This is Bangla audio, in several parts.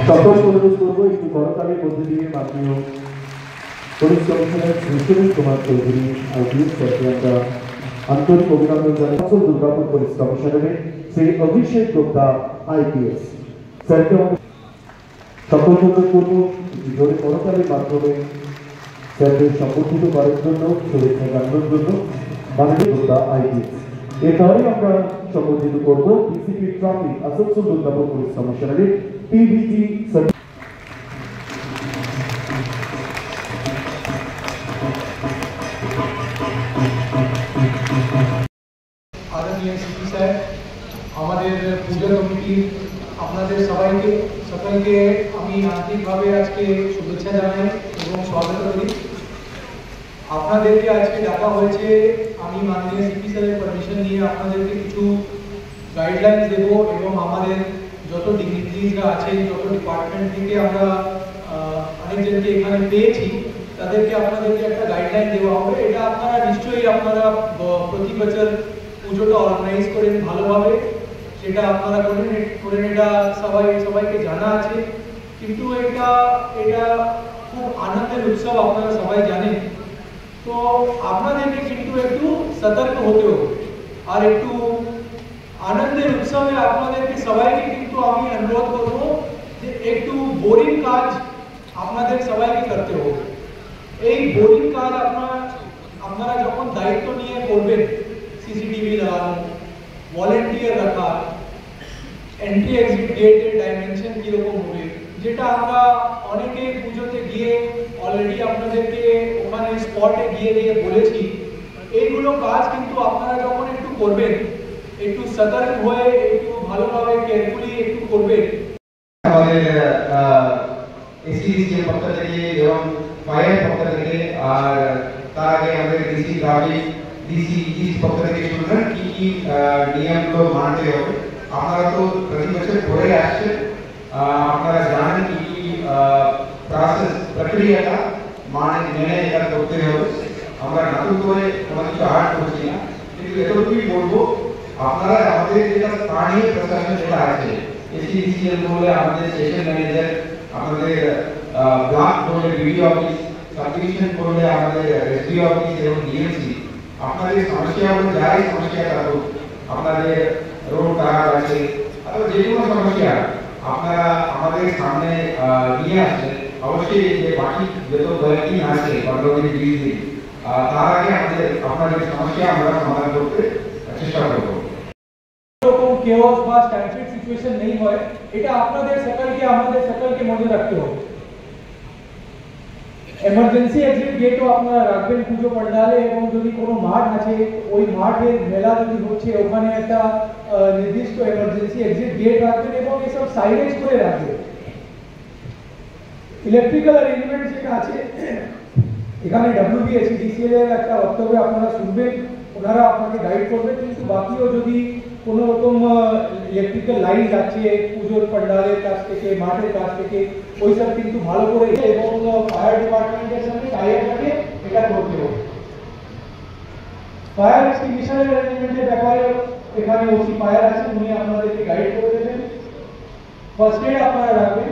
সকলকে অনুরোধ করবো একটু করতালির মধ্যে দিয়ে মাননীয় police commissioner Suresh Kumar Chowdhury IPS স্যারকে আমরা আন্তরিক অভিনন্দন জানাই। দুর্গাপুর পুলিশ কমিশনারের শ্রী অভিষেক গুপ্তা আইপিএস স্যারকে সকলকে অনুরোধ করবো জোরে করতালির মাধ্যমে স্যারদের সম্বর্ধিত করার জন্য, শুভেচ্ছা জানানোর জন্য মাননীয় গুপ্তা আইপিএস। এরপরে আমরা সম্বর্ধিত করবো DCP traffic Asansol Durgapur police কমিশনারের পিভিজি আদরণীয় সিপি স্যার, আমাদের পূজা কমিটির আপনাদের সকলকে আমি আন্তরিকভাবে আজকে শুভেচ্ছা জানাই এবং স্বাগত করি। আপনাদেরকে আজকে ডাকা হয়েছে, আমি মাননীয় সিপি স্যারের পারমিশন নিয়ে আপনাদেরকে কিছু গাইডলাইন্স দেব এবং আমাদের যত ডিগ্নিটারিজরা আছেন, যত ডিপার্টমেন্ট থেকে আমরা অনেকজনকে এখানে পেয়েছি, তাদেরকে আপনাদেরকে একটা গাইডলাইন দেওয়া হবে। এটা আপনারা নিশ্চয়ই আপনারা প্রতি বছর পুজোটা অর্গানাইজ করেন ভালোভাবে, সেটা আপনারা করেন, এটা সবাইকে জানা আছে। কিন্তু এটা খুব আনন্দের উৎসব, আপনারা সবাই জানেন। তো আপনাদেরকে কিন্তু একটু সতর্ক হতে হবে, আর একটু আনন্দের উৎসবে আপনাদেরকে সবাইকে কিন্তু আমি অনুরোধ করব যে একটু বোরিং কাজ আপনাদের সবাইকে করতে হবে। এই বোরিং কাজ আপনারা যখন দায়িত্ব নিয়ে করবেন, সিসিটিভি লাগানো, ভলেন্টিয়ার রাখা, এন্ট্রি এক্সিট গেটের ডাইমেনশন কিরকম হবে, যেটা আমরা অনেকে পুজোতে গিয়ে অলরেডি আপনাদেরকে ওখানে স্পটে গিয়ে বলেছি, এইগুলো কাজ কিন্তু আপনারা যখন একটু করবেন, একটু সতর্ক হয়ে একটু ভালোভাবে কেয়ারফুলি একটু করবেন। আমাদের এসিএসএর পক্ষ থেকে এবং ফায়ার পক্ষ থেকে, আর তার আগে আমাদের ডিসি ট্রাফিক, ডিসি ইস্ট পক্ষ থেকে শুনলেন কি কি নিয়মগুলো মানতে হবে। আপনারা তো প্রতি বছর করে আসছেন, আপনারা জানেন কি কি প্রক্রিয়াটা মেনে এটা করতে হবে। আমরা নতুন করে কোনো কিছু আর্ট করছি না, কিন্তু এতটুকুই বলবো, আপনারা আমাদের যেটা স্থানীয় প্রশাসন যেটা আছে, এসিডিসিএল বলে আমাদের স্টেশন ম্যানেজার, আমাদের ব্লক বলে বিডিও অফিস, সাবডিভিশন বলে আমাদের এসডি অফিস এবং ডিএমসি, আপনাদের সমস্যাগুলো যাই সমস্যা থাকুক, আপনাদের রোড খারাপ আছে, অথবা যে কোনো সমস্যা আপনারা আমাদের সামনে নিয়ে আসছেন। অবশ্যই যে বাকি যত কয়েকদিন আছে 15 দিন 20 দিন, তার আগে আপনাদের সমস্যা আমরা সমাধান করতে চেষ্টা করব। এরকম কেওস বা স্ট্যান্ডার্ড সিচুয়েশন নেই হয়, এটা আপনাদের আমাদের সকলকে মনে রাখতে হবে। এমার্জেন্সি এক্সিট গেটও আপনারা রাখবেন পুজো পণ্ডালে, এবং যদি কোনো মাঠ আছে, ওই মাঠের মেলা যদি হচ্ছে, ওখানে একটা নির্দিষ্ট এমার্জেন্সি এক্সিট গেট রাখবেন এবং এসব সাইনেজ করে রাখবেন। ইলেকট্রিক্যাল অ্যারেঞ্জমেন্ট যেটা আছে, এখানে WBSEDCL এর একটা বক্তব্য আপনারা শুনবেন, ওনারা আপনাকে গাইড করবেন। কিন্তু বাকিও যদি কোনো রকম ইলেকট্রিক্যাল লাইন যাচ্ছে পুজোর পণ্ডালের কাছ থেকে, মাঠের কাছ থেকে, ওই সব কিন্তু ভালো করে এবং ফায়ার ডিপার্টমেন্টের সঙ্গে টাই আপ করে এটা করতে হবে। ফায়ার এক্সটিংগুইশারের অ্যারেঞ্জমেন্টের ব্যাপারে এখানে ওসি ফায়ার আছে, উনি আপনাদেরকে গাইড করে দেবেন। ফার্স্ট এড আপনারা রাখবেন,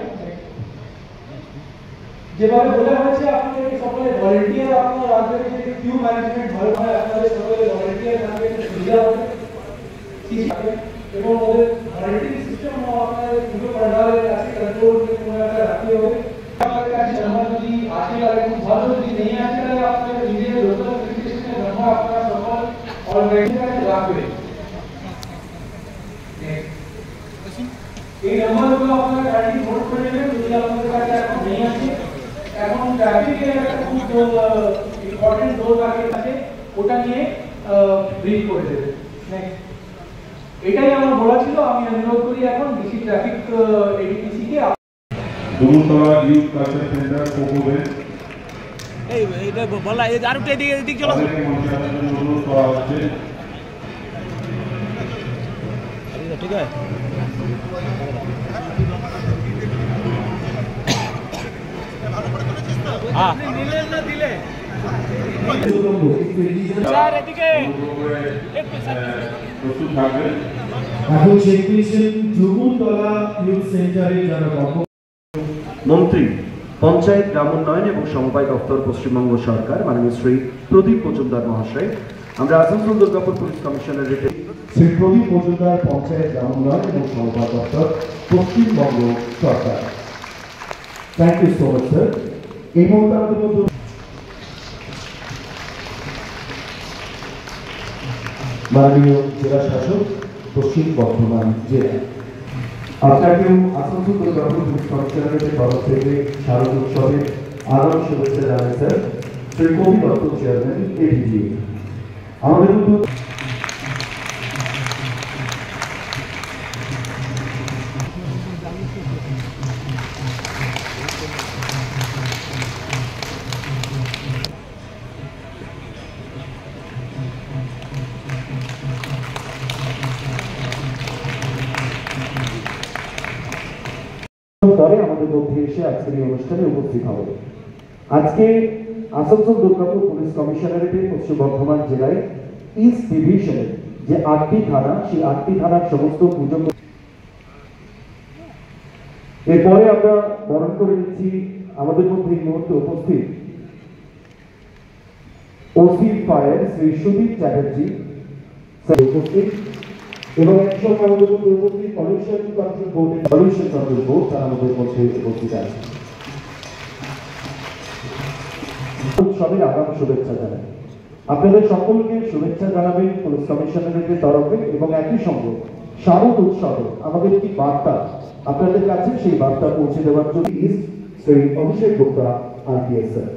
যেভাবে বলা হয়েছে আপনাদেরকে সকলে ভলেন্টিয়ার আপনারা রাখবেন, যদি কিউ ম্যানেজমেন্ট ভালো হয় আপনাদের সকলে ভলেন্টিয়ার রাখবেন, সুবিধা হবে। এবং ওদের ভলেন্টিয়ার সিস্টেম আপনাদের পুজো পণ্ডালের কাছে কন্ট্রোল কোনো একটা রাখতে হবে। আপনাদের কাছে নাম্বার যদি আসে আর খুব ভালো, যদি নেই আসে তাহলে আপনাদের নিজের লোকাল অ্যাপ্লিকেশনের নাম্বার আপনারা সকল অলরেডি রাখবেন। এই নাম্বারগুলো আপনারা কাইন্ডলি নোট করে নেবেন, যদি আপনাদের কাছে এখন নেই আসে। এখন ট্রাফিকের একটা খুব ইম্পর্টেন্ট রোল আছে, ওটা নিয়ে ব্রিফ করে দেবে। নেক্সট, এটাই আমার বলা ছিল। আমি অনুরোধ করি এখন ডিসি ট্রাফিক এডিপিসি কে দুমতলা ইউথ কালচার সেন্টার কোকোবে এইটা বলা, এই আর একটু এদিক চলো, অনুরোধ করা হচ্ছে। ঠিক আছে, প্রস্তুত থাকবেন। এখন চেক দিয়েছেন জুগুলতলা ইউথ সেন্টারে যারা মন্ত্রী পঞ্চায়েত গ্রাম উন্নয়ন এবং সমবায় দপ্তর পশ্চিমবঙ্গ সরকার মাননীয় শ্রী প্রদীপ মজুমদার মহাশয়। আমরা আসানসোল দুর্গাপুর পুলিশ কমিশনারের শ্রী প্রদীপ মজুমদার পঞ্চায়েত গ্রাম উন্নয়ন এবং সমবায় দপ্তর পশ্চিমবঙ্গ সরকার। Thank you so much sir. এই মুহূর্তে আমাদের মধ্যে মাননীয় জেলা শাসক পশ্চিম বর্ধমান জেলা, আপনাকেও আসানসোল দুর্গাপুর পুলিশ কমিশনারের তরফ থেকে শারদ উৎসবের আগাম শুভেচ্ছা জানাই স্যার। শ্রী কবি দত্ত চেয়ারম্যান এডিজি। আমাদের মধ্যে পরে আমাদের মধ্যে এসে আজকের এই অনুষ্ঠানে উপস্থিত হবে। আজকে আসানসোল দুর্গাপুর পুলিশ কমিশনারেটে পশ্চিম বর্ধমান জেলায় ইস্ট ডিভিশনের যে 8টি থানা, সেই 8টি থানার সমস্ত পুজো। এরপরে আমরা বরণ করে নিচ্ছি আমাদের মধ্যে এই মুহূর্তে উপস্থিত ওসি ফায়ার শ্রী সুদীপ চ্যাটার্জি উপস্থিত, এবং একসঙ্গে আমাদের মধ্যে উপস্থিত পলিউশন কন্ট্রোল বোর্ড তারা আমাদের মধ্যে উপস্থিত আছে। উৎসবের আগাম শুভেচ্ছা জানাই। আপনাদের সকলকে শুভেচ্ছা জানাবেন পুলিশ কমিশনারের তরফে, এবং একই সঙ্গে শারদ উৎসবে আমাদের কি বার্তা আপনাদের কাছে, সেই বার্তা পৌঁছে দেওয়ার জন্য শ্রী অভিষেক গুপ্তা আরপিএস স্যার।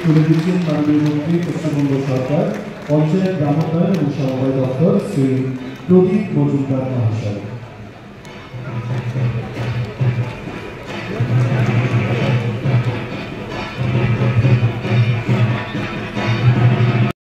তুলে দিচ্ছেন মাননীয় মন্ত্রী পশ্চিমবঙ্গ সরকার পঞ্চায়েত গ্রাম উন্নয়ন এবং সমবায় দপ্তর শ্রী প্রদীপ মজুমদার মহাশয়।